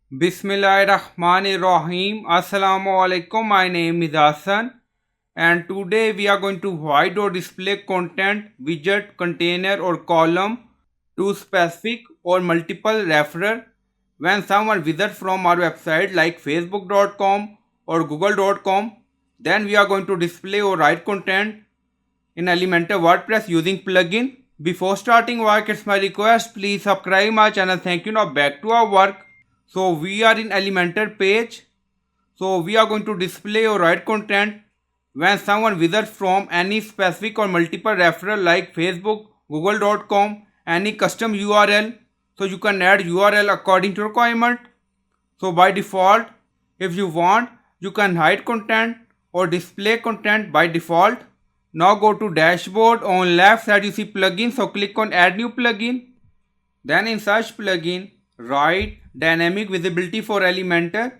Bismillahirrahmanirrahim. Assalamu alaikum. My name is Hassan, and today we are going to hide or display content, widget, container or column to specific or multiple referrer when someone visits from our website like facebook.com or google.com. Then we are going to display or write content in Elementor WordPress using plugin. Before starting work, it's my request, please subscribe my channel. Thank you. Now back to our work. So we are in Elementor page. So we are going to display or write content when someone visits from any specific or multiple referral like Facebook, google.com, any custom URL. So you can add URL according to requirement. So by default, if you want, you can hide content or display content by default. Now go to dashboard. On left side you see plugin. So click on add new plugin. Then in search plugin, write dynamic visibility for Elementor.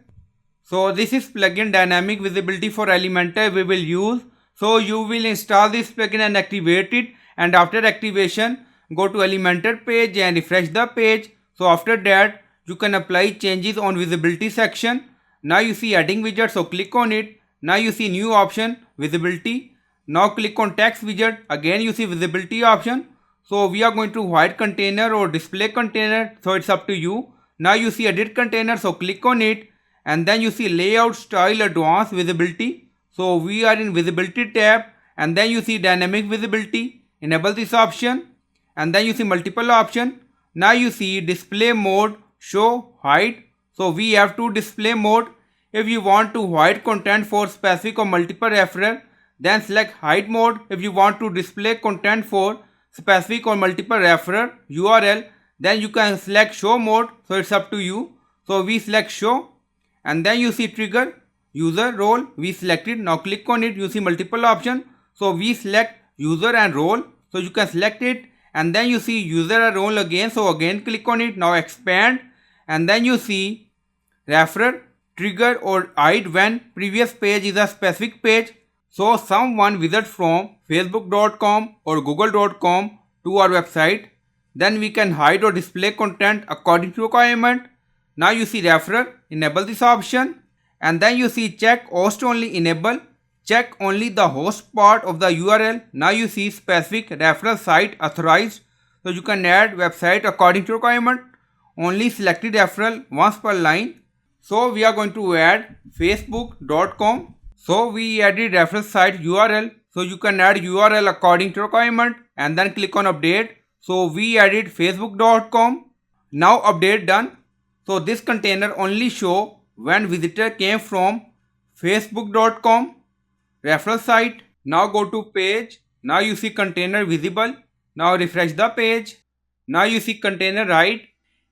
So this is plugin dynamic visibility for Elementor we will use. So you will install this plugin and activate it, and after activation go to Elementor page and refresh the page. So after that you can apply changes on visibility section. Now you see adding widget, so click on it. Now you see new option visibility. Now click on text widget, again you see visibility option. So we are going to hide container or display container, so it's up to you. Now you see edit container, so click on it, and then you see layout style advanced visibility. So we are in visibility tab, and then you see dynamic visibility, enable this option, and then you see multiple option. Now you see display mode, show, hide. So we have to display mode. If you want to hide content for specific or multiple referral, then select hide mode. If you want to display content for specific or multiple referral URL, then you can select show mode. So it's up to you. So we select show, and then you see trigger user role, we select it. Now click on it, you see multiple option. So we select user and role, so you can select it, and then you see user and role again. So again click on it. Now expand, and then you see referrer, trigger or hide when previous page is a specific page. So someone visits from facebook.com or google.com to our website, then we can hide or display content according to requirement. Now you see referrer, enable this option, and then you see check host only, enable, check only the host part of the URL. Now you see specific referral site authorized, so you can add website according to requirement, only selected referral once per line. So we are going to add facebook.com. So we added referral site URL, so you can add URL according to requirement, and then click on update. So we added facebook.com. Now update done. So this container only show when visitor came from facebook.com referral site. Now go to page. Now you see container visible. Now refresh the page. Now you see container right.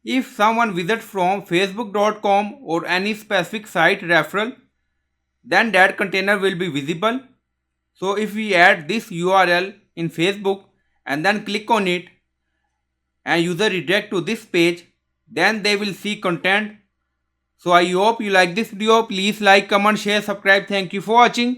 If someone visits from facebook.com or any specific site referral, then that container will be visible. So if we add this URL in Facebook and then click on it and user redirect to this page, then they will see content. So I hope you like this video. Please like, comment, share, subscribe. Thank you for watching.